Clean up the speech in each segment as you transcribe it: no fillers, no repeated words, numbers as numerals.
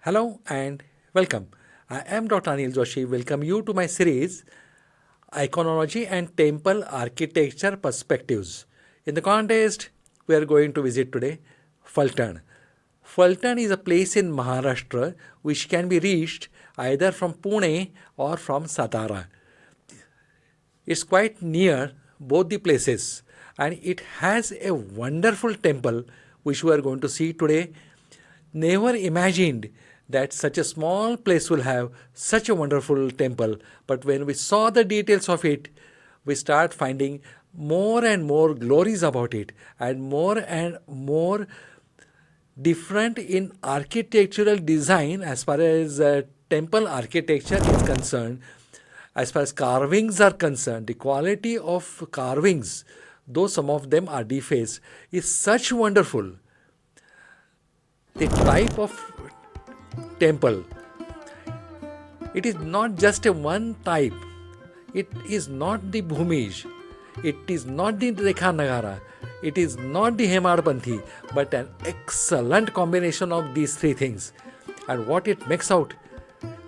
Hello and welcome. I am Dr. Anil Joshi. Welcome you to my series Iconology and Temple Architecture Perspectives. In the contest, we are going to visit today Phaltan. Phaltan is a place in Maharashtra which can be reached either from Pune or from Satara. It's quite near both the places and it has a wonderful temple which we are going to see today. Never imagined that such a small place will have such a wonderful temple, but when we saw the details of it, we start finding more and more glories about it and more different in architectural design as far as temple architecture is concerned. As far as carvings are concerned, the quality of carvings, though some of them are defaced, is such wonderful. The type of temple, it is not just a one type. It is not the Bhumij. It is not the Rekha Nagara. It is not the Hemadpanthi, but an excellent combination of these three things. And what it makes out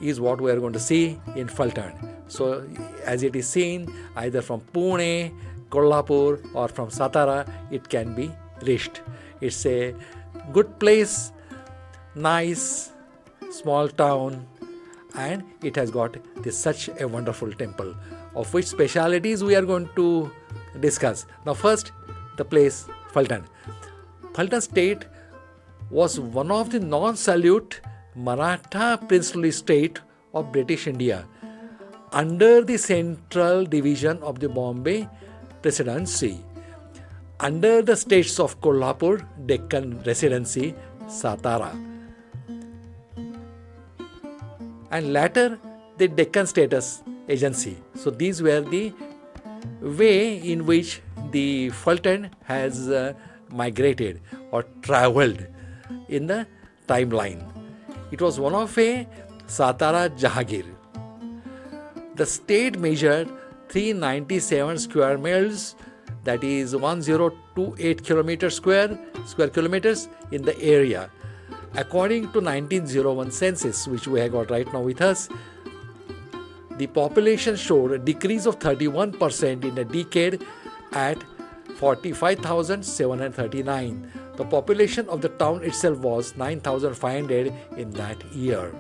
is what we are going to see in Phaltan. So, as it is seen either from Pune, Kolhapur, or from Satara, it can be reached. It's a good place, nice, small town, and it has got such a wonderful temple, of which specialities we are going to discuss. Now, first, the place Phaltan. Phaltan state was one of the non-salute Maratha princely state of British India under the central division of the Bombay Presidency, under the states of Kolhapur, Deccan Residency, Satara, and later the Deccan Status Agency. So these were the way in which the Phaltan has migrated or travelled in the timeline. It was one of a Satara Jahagir. The state measured 397 square miles, that is 1028 square kilometers in the area. According to 1901 census, which we have got right now with us, the population showed a decrease of 31% in a decade at 45,739. The population of the town itself was 9,500 in that year.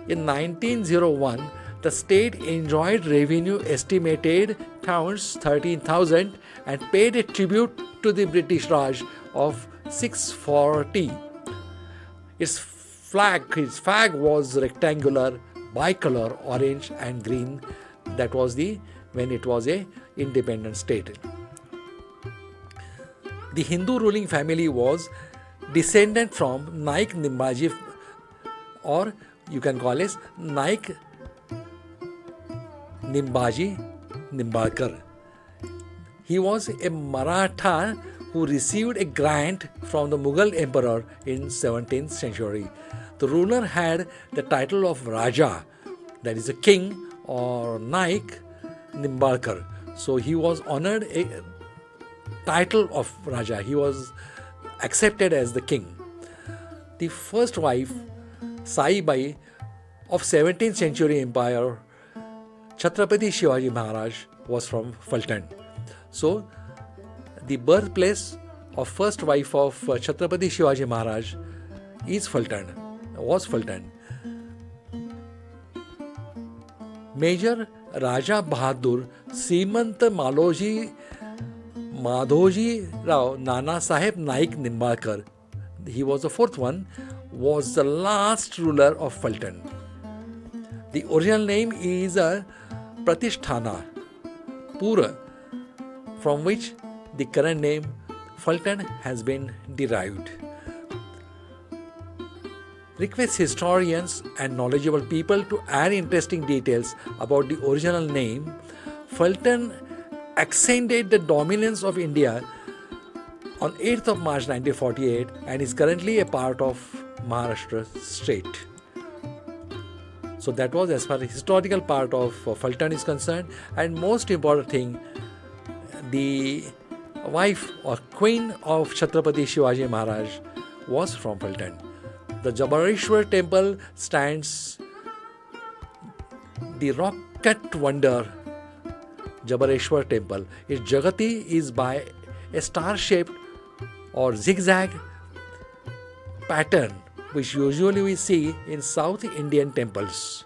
In 1901, the state enjoyed revenue estimated pounds 13,000 and paid a tribute to the British Raj of 640. Its flag was rectangular, bicolor, orange and green. That was when it was a independent state. The Hindu ruling family was descendant from Naik Nimbaji, or you can call it Naik Nimbaji Nimbalkar. He was a Maratha who received a grant from the Mughal emperor in 17th century. The ruler had the title of Raja, that is a king, or Naik Nimbalkar. So he was honored a title of Raja. He was accepted as the king. The first wife, Sai Bai, of 17th century empire, Chhatrapati Shivaji Maharaj, was from Phaltan. So, the birthplace of first wife of Chhatrapati Shivaji Maharaj was Phaltan. Major Raja Bahadur Simant Madhoji Rao Nana Saheb Naik Nimbalkar, he was the fourth one, was the last ruler of Phaltan. The original name is Pratisthana Pura, from which the current name Phaltan has been derived. Request historians and knowledgeable people to add interesting details about the original name. Phaltan accented the dominance of India on 8th of March 1948 and is currently a part of Maharashtra state. So that was as far as the historical part of Phaltan is concerned. And most important thing, the wife or queen of Chhatrapati Shivaji Maharaj was from Phaltan. The Jabaleshwar temple stands the rock-cut wonder Jabaleshwar temple. Its Jagati is by a star-shaped or zigzag pattern which usually we see in South Indian temples.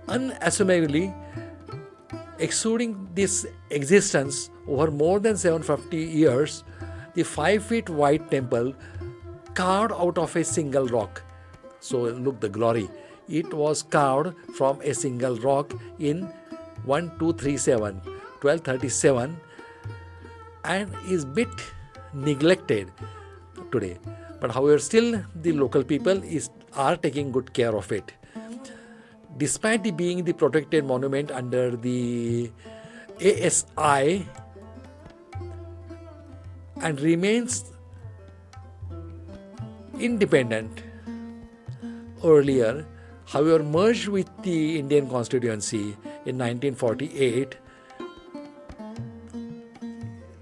Unassumingly, exuding this existence over more than 750 years, the 5 feet wide temple carved out of a single rock. So look the glory. It was carved from a single rock in 1237 and is bit neglected today. But however, still the local people are taking good care of it. Despite it being the protected monument under the ASI and remains independent earlier, however, merged with the Indian constituency in 1948,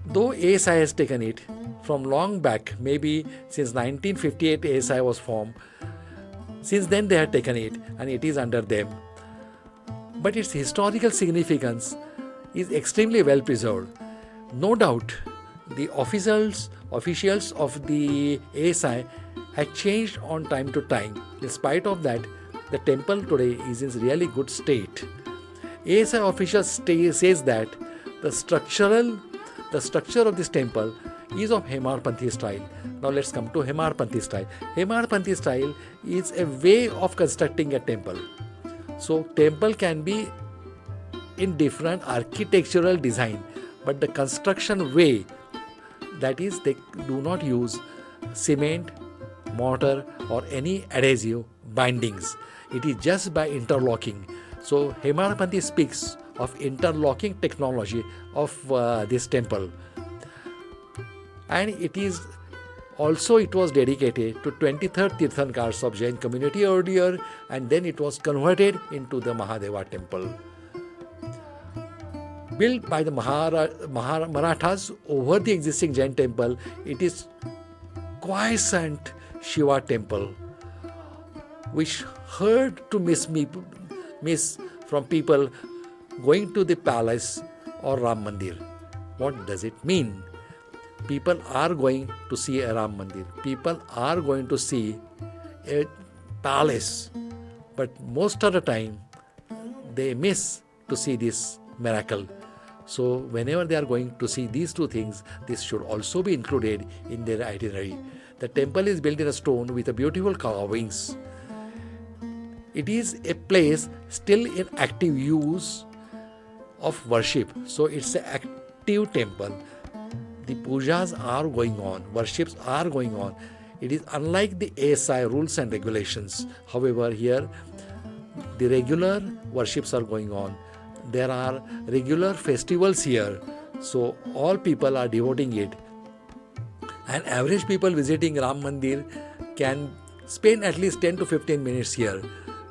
though ASI has taken it from long back, maybe since 1958 ASI was formed, since then they had taken it and it is under them. But its historical significance is extremely well preserved. No doubt, the officials of the ASI had changed on time to time. In spite of that, the temple today is in really good state. ASI officials says that the structure of this temple is of Hemarpanthi style. Now let's come to Hemarpanthi style. Hemarpanthi style is a way of constructing a temple. So temple can be in different architectural design, but the construction way, that is, they do not use cement, mortar or any adhesive bindings. It is just by interlocking. So Hemarpanthi speaks of interlocking technology of this temple. And it was dedicated to 23rd Tirthankars of Jain community earlier, and then it was converted into the Mahadeva temple. Built by the Marathas over the existing Jain temple, it is quiescent Shiva temple, which hard to miss from people going to the palace or Ram Mandir. What does it mean? People are going to see a Ram Mandir. People are going to see a palace. But most of the time, they miss to see this miracle. So whenever they are going to see these two things, this should also be included in their itinerary. The temple is built in a stone with a beautiful carvings. It is a place still in active use of worship. So it's an active temple. The pujas are going on, worships are going on. It is unlike the ASI rules and regulations. However, here the regular worships are going on. There are regular festivals here. So all people are devoting it. And average people visiting Ram Mandir can spend at least 10 to 15 minutes here.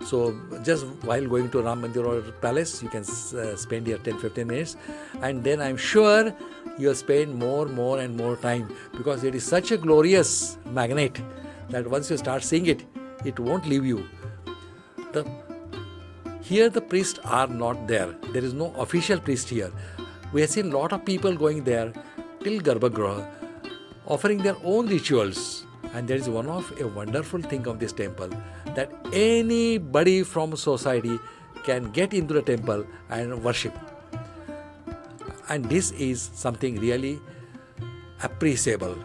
So just while going to Ram Mandir or palace, you can spend here 10-15 minutes. And then I'm sure you'll spend more and more time, because it is such a glorious magnet that once you start seeing it, it won't leave you. Here the priests are not there. There is no official priest here. We have seen a lot of people going there till Garbhagriha, offering their own rituals. And there is one of a wonderful thing of this temple, that anybody from society can get into the temple and worship. And this is something really appreciable.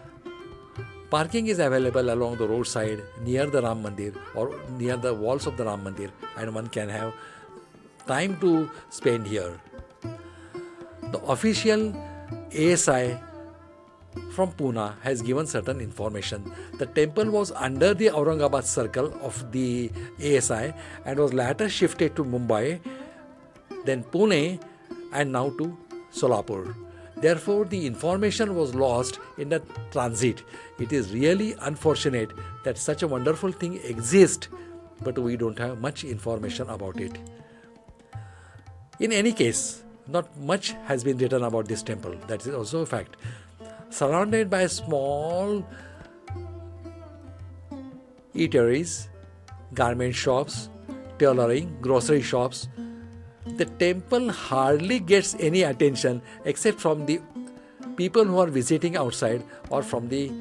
Parking is available along the roadside near the Ram Mandir or near the walls of the Ram Mandir, and one can have time to spend here. The official ASI from Pune has given certain information. The temple was under the Aurangabad circle of the ASI and was later shifted to Mumbai, then Pune, and now to Solapur. Therefore, the information was lost in the transit. It is really unfortunate that such a wonderful thing exists, but we don't have much information about it. In any case, not much has been written about this temple. That is also a fact. Surrounded by a small eateries, garment shops, tailoring, grocery shops. The temple hardly gets any attention except from the people who are visiting outside or from the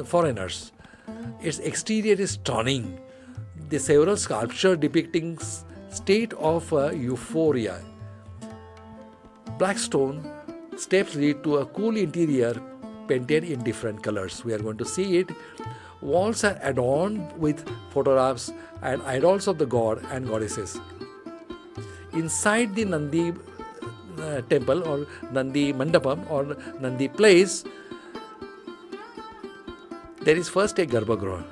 foreigners. Its exterior is stunning. The several sculptures depicting state of euphoria. Black stone steps lead to a cool interior painted in different colors. We are going to see it. Walls are adorned with photographs and idols of the god and goddesses. Inside the Nandi temple or Nandi Mandapam or Nandi place, there is first a Garbhagriha,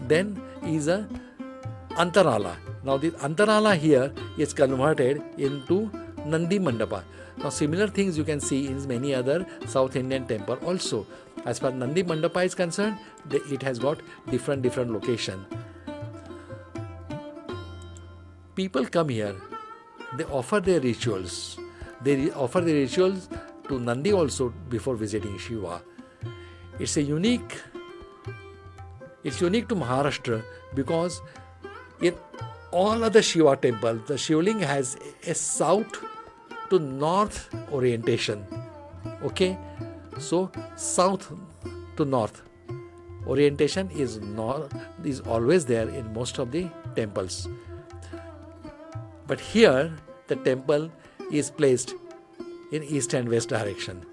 then is a Antarala. Now the Antarala here is converted into Nandi Mandapa. Now similar things you can see in many other South Indian temple also. As far as Nandi Mandapa is concerned, it has got different location. People come here, they offer their rituals. They offer their rituals to Nandi also before visiting Shiva. It's unique to Maharashtra because in all other Shiva temples, the Shivling has a south to north orientation. Okay, so south to north orientation is always there in most of the temples. But here the temple is placed in east and west direction.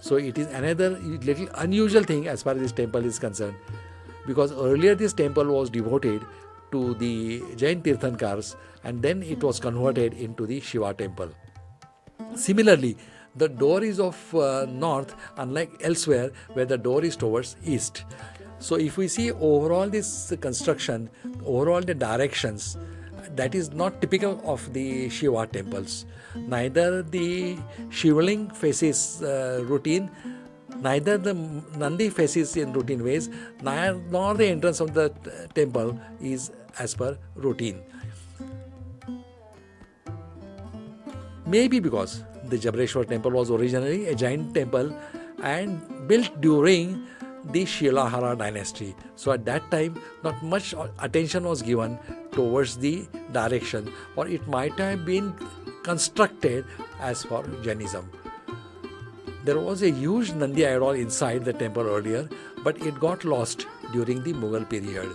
So it is another little unusual thing as far as this temple is concerned, because earlier this temple was devoted to the Jain Tirthankars and then it was converted into the Shiva temple. Similarly, the door is of north, unlike elsewhere where the door is towards east. So if we see overall this construction, overall the directions, that is not typical of the Shiva temples. Neither the Shivling faces routine, neither the Nandi faces in routine ways, nor the entrance of the temple is as per routine. Maybe because the Jabaleshwar temple was originally a giant temple and built during the Shilahara dynasty. So at that time, not much attention was given towards the direction, or it might have been constructed as for Jainism. There was a huge Nandi idol inside the temple earlier, but it got lost during the Mughal period.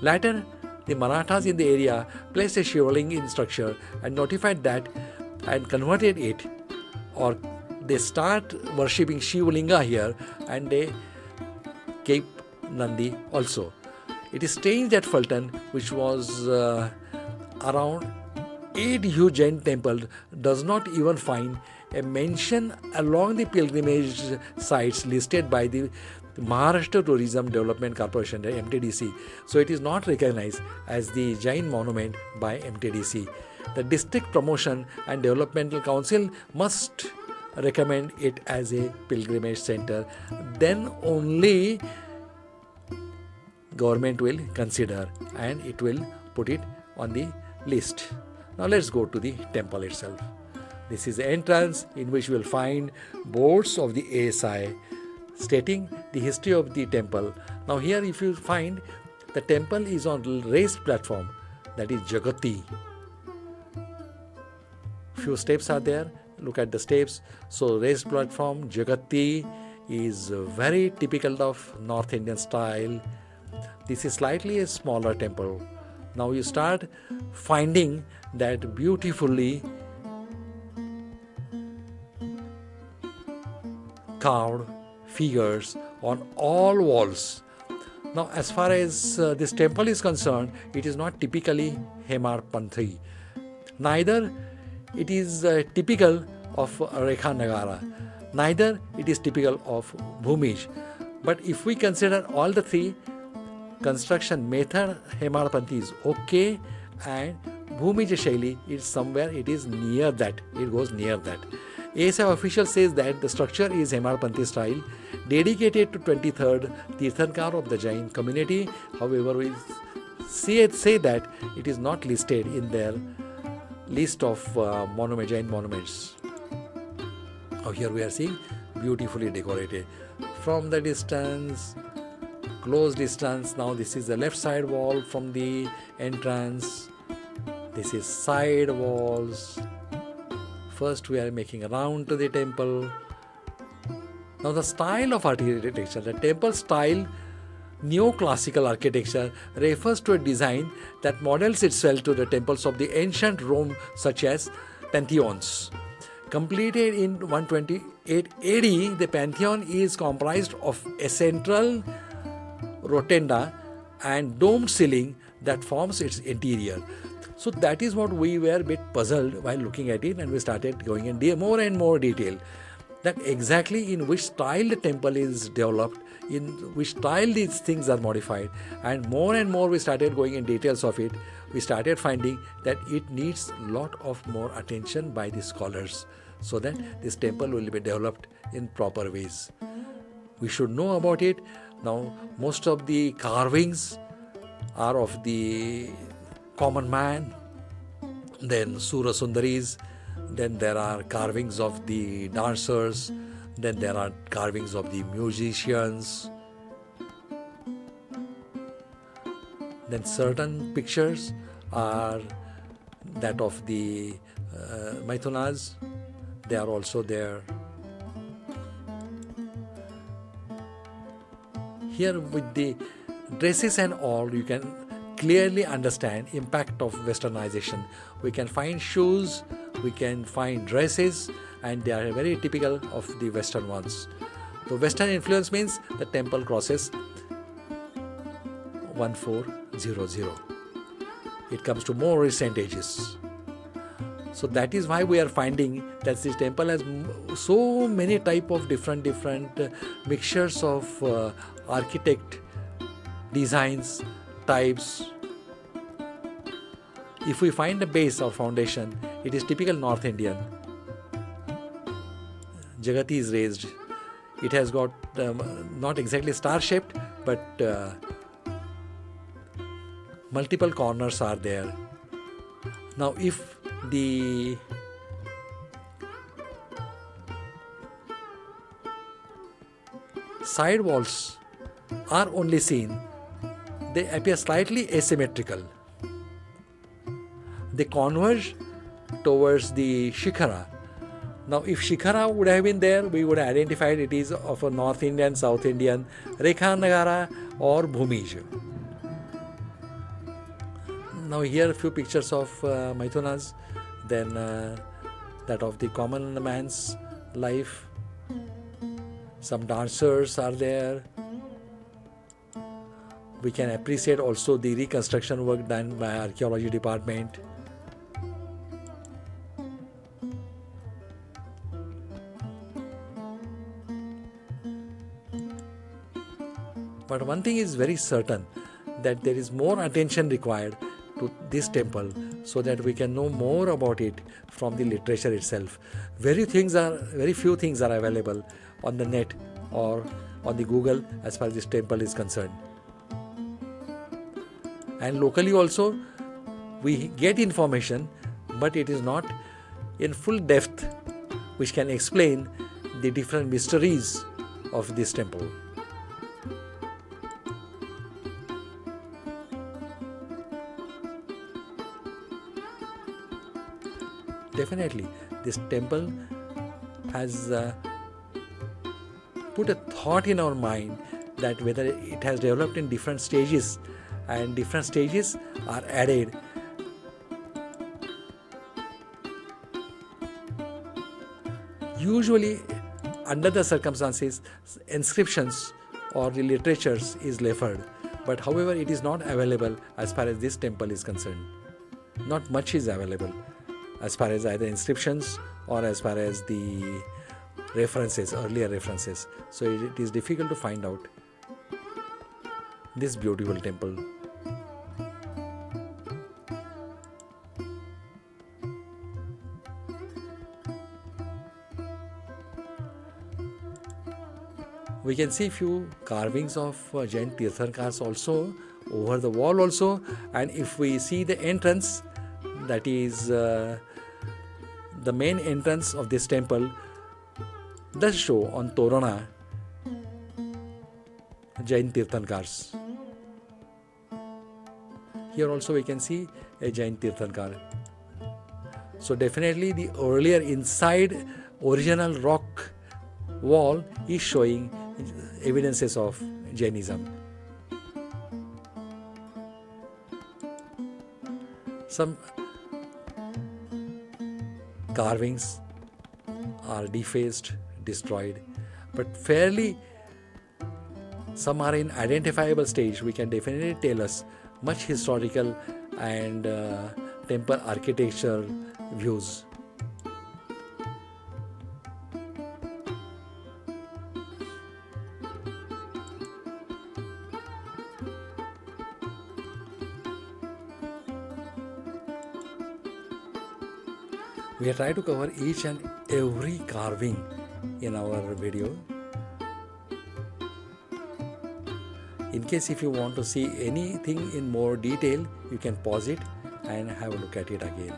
Later, the Marathas in the area placed a Shivling in structure and notified that and converted it, or they start worshipping Shivlinga here and they keep Nandi also. It is strange that Phaltan, which was around 8 huge Jain temples, does not even find a mention along the pilgrimage sites listed by the Maharashtra Tourism Development Corporation, the MTDC. So it is not recognized as the Jain monument by MTDC. The District Promotion and Developmental Council must recommend it as a pilgrimage center. Then only government will consider and it will put it on the list. Now let's go to the temple itself. This is the entrance in which you will find boards of the ASI stating the history of the temple. Now here if you find the temple is on raised platform, that is Jagati. Few steps are there. Look at the steps. So raised platform, Jagati is very typical of North Indian style. This is slightly a smaller temple. Now you start finding that beautifully carved figures on all walls. Now as far as this temple is concerned, it is not typically Hemarpanthi. Neither it is typical of Rekha Nagara. Neither it is typical of Bhumij. But if we consider all the three, construction method Hemarpanthi is okay, and Bhumij Shaili is somewhere, it is near that, it goes near that. ASI official says that the structure is Hemarpanthi style, dedicated to 23rd Tirthankar of the Jain community. However, we say that it is not listed in their list of Jain monuments. Now here we are seeing beautifully decorated. From the distance, close distance. Now this is the left side wall from the entrance. This is side walls. First we are making a round to the temple. Now the style of architecture, the temple style, neoclassical architecture, refers to a design that models itself to the temples of the ancient Rome, such as pantheons. Completed in 128 AD, the pantheon is comprised of a central rotunda and domed ceiling that forms its interior. So that is what we were a bit puzzled while looking at it, and we started going in more and more detail, that exactly in which style the temple is developed, in which style these things are modified, and more we started going in details of it. We started finding that it needs a lot of more attention by the scholars so that this temple will be developed in proper ways. We should know about it. Now, most of the carvings are of the common man, then Sura Sundaris, then there are carvings of the dancers, then there are carvings of the musicians, then certain pictures are that of the Maithunas, they are also there. Here with the dresses and all, you can clearly understand impact of westernization. We can find shoes, we can find dresses, and they are very typical of the western ones. So western influence means the temple crosses 1400. It comes to more recent ages. So that is why we are finding that this temple has so many type of different mixtures of architect designs, types. If we find a base or foundation, it is typical North Indian. Jagati is raised. It has got not exactly star shaped, but multiple corners are there. Now if the side walls are only seen, they appear slightly asymmetrical. They converge towards the Shikhara. Now if Shikhara would have been there, we would have identified it is of a North Indian, South Indian, Rekha Nagara or Bhumij. Now here a few pictures of Maithunas, then that of the common man's life. Some dancers are there. We can appreciate also the reconstruction work done by archaeology department. But one thing is very certain, that there is more attention required to this temple so that we can know more about it from the literature itself. Very few things are available on the net or on the Google as far as this temple is concerned. And locally also we get information, but it is not in full depth which can explain the different mysteries of this temple. Definitely, this temple has put a thought in our mind that whether it has developed in different stages, and different stages are added. Usually, under the circumstances, inscriptions or the literatures is referred, but however, it is not available as far as this temple is concerned. Not much is available as far as either inscriptions or as far as the references, earlier references. So it is difficult to find out this beautiful temple. We can see few carvings of Jain Tirthankars also over the wall also, and if we see the entrance, that is the main entrance of this temple, does show on Torana Jain Tirthankars. Here also we can see a Jain Tirthankar. So definitely the earlier inside original rock wall is showing evidences of Jainism. Some carvings are defaced, destroyed, but fairly some are in identifiable stage. We can definitely tell us much historical and temple architecture views. We have tried to cover each and every carving in our video. In case if you want to see anything in more detail, you can pause it and have a look at it again.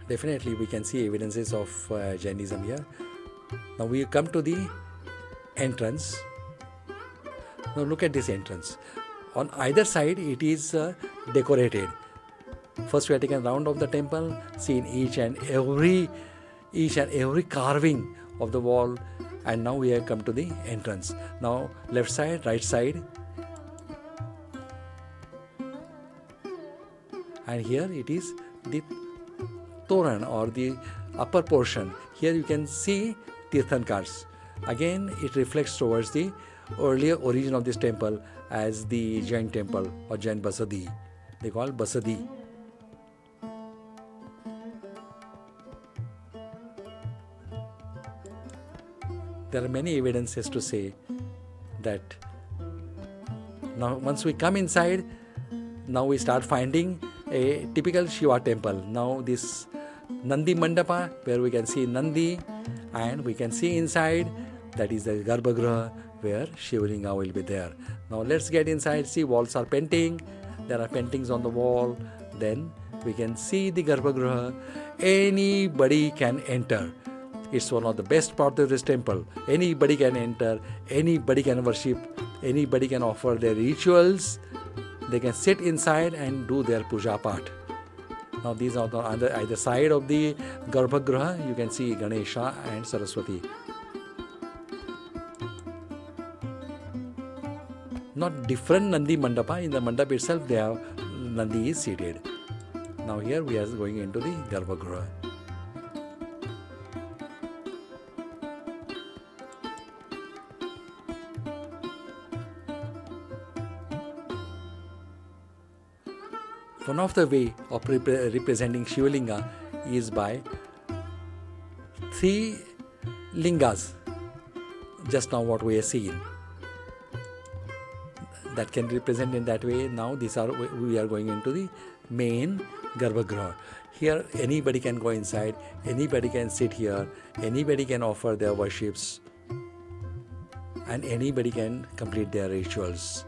Definitely we can see evidences of Jainism here. Now we come to the entrance. Now look at this entrance. On either side it is decorated. First we have taken a round of the temple, seen each and every carving of the wall, and now we have come to the entrance. Now left side, right side, and here it is the Toran or the upper portion. Here you can see Tirthankars. Again it reflects towards the earlier origin of this temple as the Jain temple or Jain Basadi. They call Basadi. There are many evidences to say that now once we come inside, now we start finding a typical Shiva temple. Now this Nandi Mandapa where we can see Nandi, and we can see inside that is the Garbhagriha where Shivalinga will be there. Now let's get inside, see walls are painting, there are paintings on the wall, then we can see the Garbhagriha. Anybody can enter. It's one of the best parts of this temple. Anybody can enter, anybody can worship, anybody can offer their rituals. They can sit inside and do their puja part. Now these are on either side of the Garbhagriha. You can see Ganesha and Saraswati. Not different Nandi Mandapa. In the Mandapa itself, they have Nandi is seated. Now here we are going into the Garbhagriha. One of the way of representing Shivalinga is by 3 lingas. Just now what we have seen. That can represent in that way. Now we are going into the main Garbhagriha. Here anybody can go inside, anybody can sit here, anybody can offer their worships, and anybody can complete their rituals.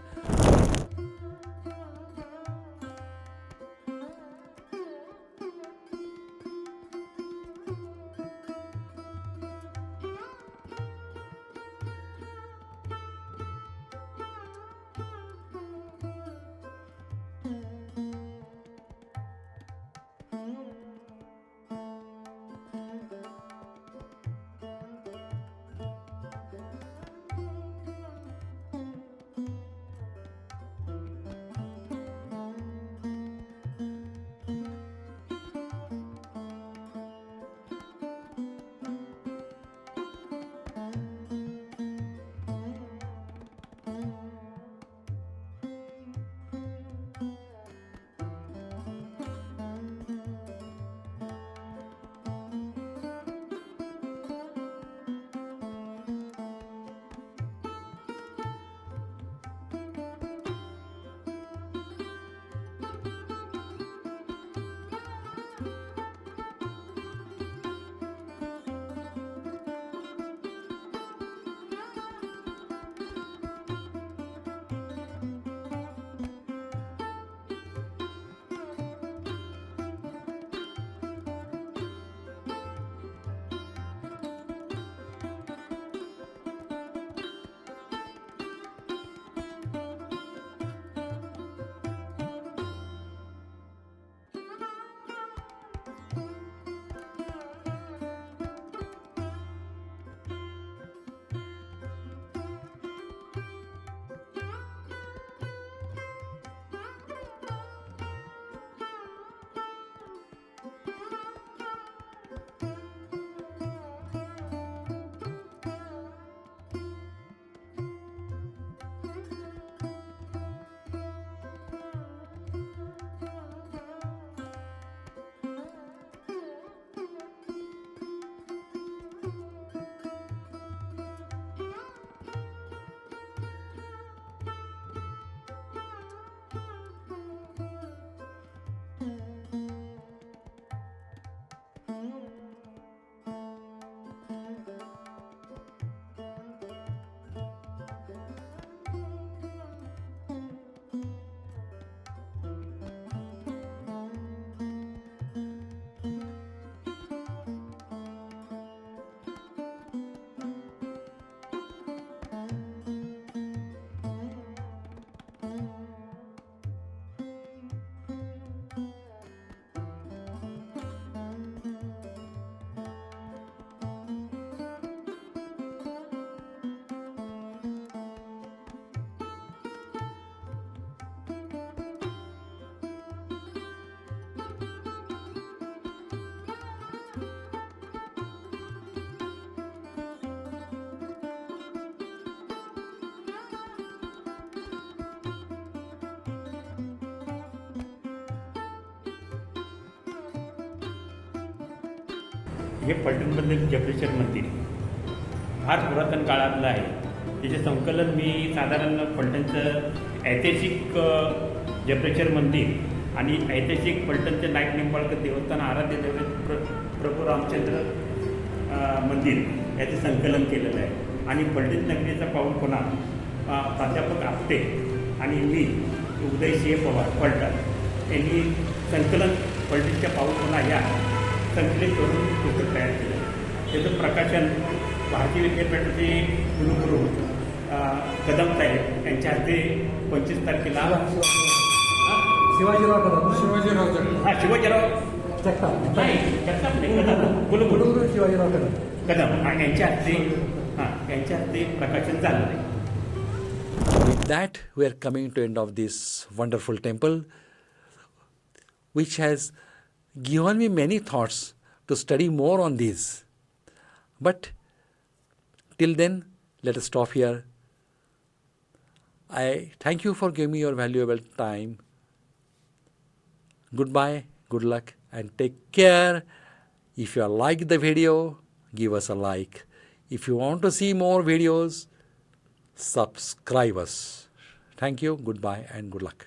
हे फलटणमधलं जबलेश्वर मंदिर फार पुरातन काळातलं आहे. त्याचे संकलन मी साधारण फलटणचं ऐतिहासिक जबलेश्वर मंदिर आणि ऐतिहासिक फलटणचे नाईक निंबाळकर देवस्थान आराध्य दैवत प्रभू रामचंद्र मंदिर याचे संकलन केलेलं आहे. आणि फलटण नगरीचा पाऊलखुणा प्राध्यापक आपटे आणि मी उदयसिंह पवार फलटण यांनी संकलन फलटणच्या पाऊलखुणा या संकलित करून पुस्तक तयार केलं. त्याचं प्रकाशन भारतीय विद्यापीठाचे कुलगुरू कदम साहेब यांच्या हस्ते 25 तारखेला शिवाजीराव जगताप कुलगुरू शिवाजीराव कदम यांच्या हस्ते प्रकाशन झालं आहे. With that, we are coming to end of this wonderful temple, which has given me many thoughts to study more on these. But till then, let us stop here. I thank you for giving me your valuable time. Goodbye, good luck, and take care. If you like the video, give us a like. If you want to see more videos, subscribe us. Thank you, goodbye, and good luck.